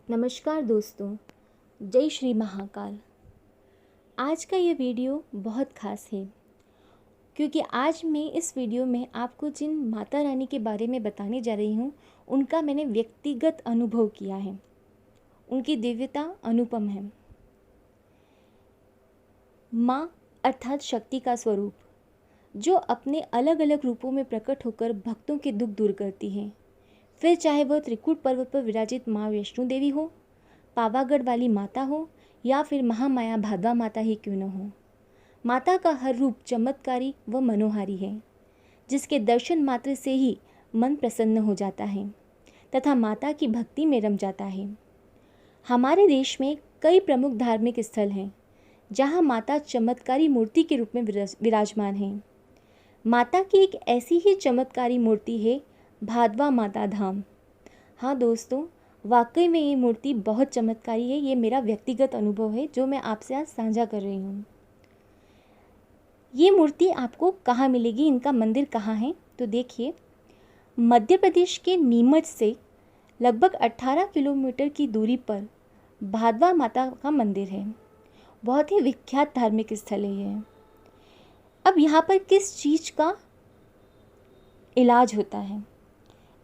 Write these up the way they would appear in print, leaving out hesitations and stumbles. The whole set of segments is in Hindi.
नमस्कार दोस्तों, जय श्री महाकाल। आज का ये वीडियो बहुत ख़ास है क्योंकि आज मैं इस वीडियो में आपको जिन माता रानी के बारे में बताने जा रही हूँ उनका मैंने व्यक्तिगत अनुभव किया है। उनकी दिव्यता अनुपम है। माँ अर्थात शक्ति का स्वरूप, जो अपने अलग अलग रूपों में प्रकट होकर भक्तों के दुख दूर करती हैं। फिर चाहे वह त्रिकूट पर्वत पर विराजित माँ वैष्णो देवी हो, पावागढ़ वाली माता हो या फिर महामाया भादवा माता ही क्यों न हो, माता का हर रूप चमत्कारी व मनोहारी है, जिसके दर्शन मात्र से ही मन प्रसन्न हो जाता है तथा माता की भक्ति में रम जाता है। हमारे देश में कई प्रमुख धार्मिक स्थल हैं जहाँ माता चमत्कारी मूर्ति के रूप में विराजमान हैं। माता की एक ऐसी ही चमत्कारी मूर्ति है भादवा माता धाम। हाँ दोस्तों, वाकई में ये मूर्ति बहुत चमत्कारी है। ये मेरा व्यक्तिगत अनुभव है जो मैं आपसे आज साझा कर रही हूँ। ये मूर्ति आपको कहाँ मिलेगी, इनका मंदिर कहाँ है, तो देखिए, मध्य प्रदेश के नीमच से लगभग 18 किलोमीटर की दूरी पर भादवा माता का मंदिर है। बहुत ही विख्यात धार्मिक स्थल है ये। अब यहाँ पर किस चीज़ का इलाज होता है,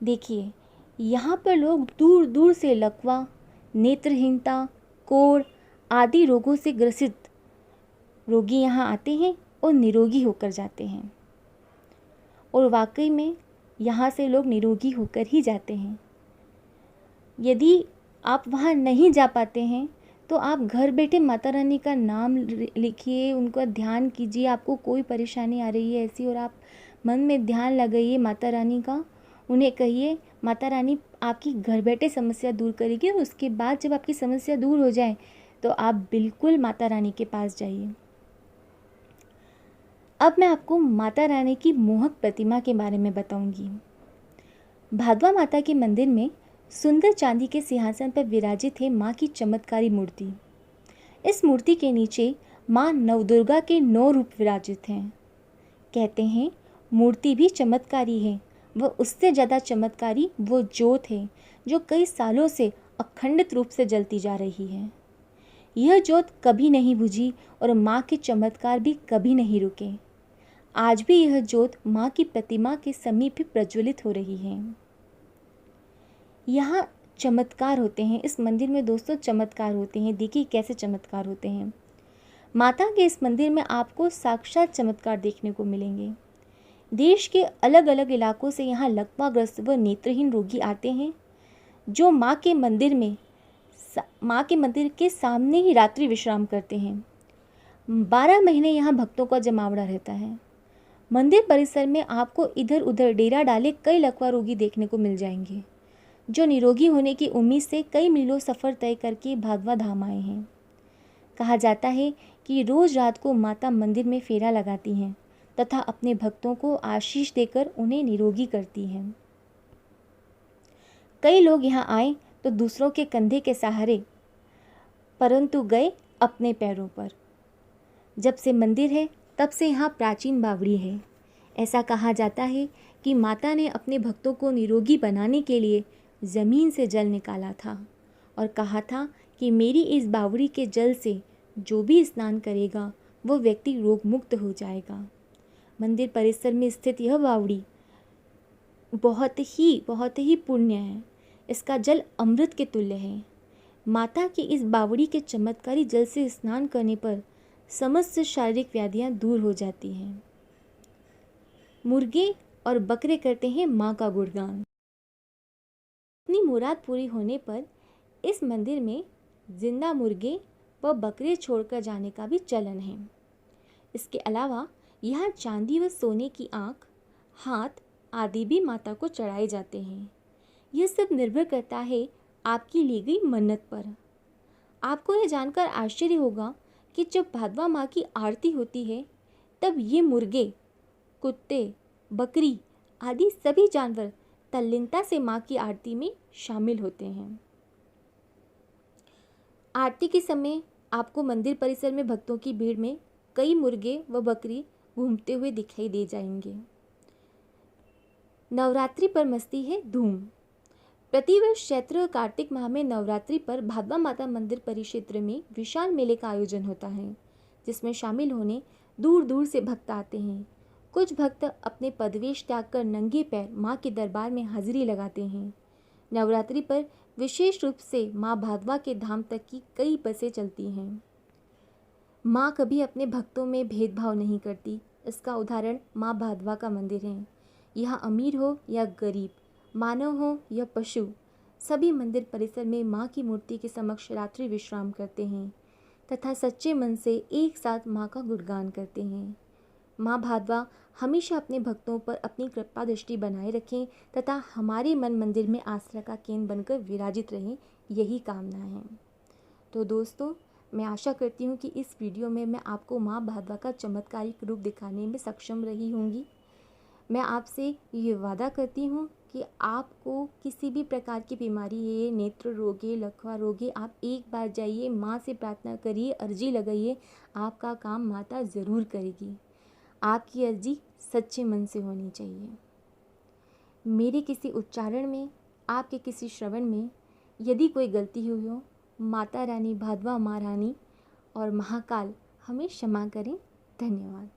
देखिए, यहाँ पर लोग दूर दूर से लकवा, नेत्रहीनता, कोढ़ आदि रोगों से ग्रसित रोगी यहाँ आते हैं और निरोगी होकर जाते हैं। और वाकई में यहाँ से लोग निरोगी होकर ही जाते हैं। यदि आप वहाँ नहीं जा पाते हैं तो आप घर बैठे माता रानी का नाम लिखिए, उनका ध्यान कीजिए। आपको कोई परेशानी आ रही है ऐसी और आप मन में ध्यान लगाइए माता रानी का, उन्हें कहिए माता रानी आपकी घर बैठे समस्या दूर करेगी। और उसके बाद जब आपकी समस्या दूर हो जाए तो आप बिल्कुल माता रानी के पास जाइए। अब मैं आपको माता रानी की मोहक प्रतिमा के बारे में बताऊंगी। भादवा माता के मंदिर में सुंदर चांदी के सिंहासन पर विराजित है माँ की चमत्कारी मूर्ति। इस मूर्ति के नीचे माँ नवदुर्गा के 9 रूप विराजित हैं। कहते हैं मूर्ति भी चमत्कारी है, वह उससे ज़्यादा चमत्कारी वो ज्योत है जो कई सालों से अखंडित रूप से जलती जा रही है। यह ज्योत कभी नहीं बुझी और माँ के चमत्कार भी कभी नहीं रुके। आज भी यह ज्योत माँ की प्रतिमा के समीप ही प्रज्वलित हो रही है। यहाँ चमत्कार होते हैं, इस मंदिर में दोस्तों चमत्कार होते हैं। देखिए कैसे चमत्कार होते हैं। माता के इस मंदिर में आपको साक्षात चमत्कार देखने को मिलेंगे। देश के अलग अलग इलाकों से यहाँ लकवाग्रस्त व नेत्रहीन रोगी आते हैं जो माँ के मंदिर के सामने ही रात्रि विश्राम करते हैं। 12 महीने यहाँ भक्तों का जमावड़ा रहता है। मंदिर परिसर में आपको इधर उधर डेरा डाले कई लकवा रोगी देखने को मिल जाएंगे जो निरोगी होने की उम्मीद से कई मीलों सफ़र तय करके भादवा धाम आए हैं। कहा जाता है कि रोज़ रात को माता मंदिर में फेरा लगाती हैं तथा अपने भक्तों को आशीष देकर उन्हें निरोगी करती हैं। कई लोग यहाँ आए तो दूसरों के कंधे के सहारे, परंतु गए अपने पैरों पर। जब से मंदिर है तब से यहाँ प्राचीन बावड़ी है। ऐसा कहा जाता है कि माता ने अपने भक्तों को निरोगी बनाने के लिए ज़मीन से जल निकाला था और कहा था कि मेरी इस बावड़ी के जल से जो भी स्नान करेगा वह व्यक्ति रोग मुक्त हो जाएगा। मंदिर परिसर में स्थित यह बावड़ी बहुत ही पुण्य है। इसका जल अमृत के तुल्य है। माता की इस बावड़ी के चमत्कारी जल से स्नान करने पर समस्त शारीरिक व्याधियां दूर हो जाती हैं। मुर्गे और बकरे करते हैं माँ का गुणगान। अपनी मुराद पूरी होने पर इस मंदिर में जिंदा मुर्गे व बकरे छोड़कर जाने का भी चलन है। इसके अलावा यहाँ चांदी व सोने की आँख, हाथ आदि भी माता को चढ़ाए जाते हैं। यह सब निर्भर करता है आपकी ली गई मन्नत पर। आपको यह जानकर आश्चर्य होगा कि जब भादवा माँ की आरती होती है तब ये मुर्गे, कुत्ते, बकरी आदि सभी जानवर तल्लीनता से माँ की आरती में शामिल होते हैं। आरती के समय आपको मंदिर परिसर में भक्तों की भीड़ में कई मुर्गे व बकरी घूमते हुए दिखाई दे जाएंगे। नवरात्रि पर मस्ती है धूम। प्रतिवर्ष चैत्र और कार्तिक माह में नवरात्रि पर भादवा माता मंदिर परिक्षेत्र में विशाल मेले का आयोजन होता है, जिसमें शामिल होने दूर दूर से भक्त आते हैं। कुछ भक्त अपने पदवेश त्याग कर नंगे पैर माँ के दरबार में हाजिरी लगाते हैं। नवरात्रि पर विशेष रूप से माँ भादवा के धाम तक की कई बसें चलती हैं। माँ कभी अपने भक्तों में भेदभाव नहीं करती। इसका उदाहरण माँ भादवा का मंदिर है। यहाँ अमीर हो या गरीब, मानव हो या पशु, सभी मंदिर परिसर में माँ की मूर्ति के समक्ष रात्रि विश्राम करते हैं तथा सच्चे मन से एक साथ माँ का गुणगान करते हैं। माँ भादवा हमेशा अपने भक्तों पर अपनी कृपा दृष्टि बनाए रखें तथा हमारे मन मंदिर में आस्था का केंद्र बनकर विराजित रहें, यही कामना है। तो दोस्तों, मैं आशा करती हूँ कि इस वीडियो में मैं आपको माँ भादवा का चमत्कारिक रूप दिखाने में सक्षम रही होंगी। मैं आपसे ये वादा करती हूँ कि आपको किसी भी प्रकार की बीमारी है, नेत्र रोग है, लकवा रोग है, आप एक बार जाइए, माँ से प्रार्थना करिए, अर्जी लगाइए, आपका काम माता ज़रूर करेगी। आपकी अर्जी सच्चे मन से होनी चाहिए। मेरे किसी उच्चारण में, आपके किसी श्रवण में यदि कोई गलती हुई हो, माता रानी, भादवा माँ रानी और महाकाल हमें क्षमा करें। धन्यवाद।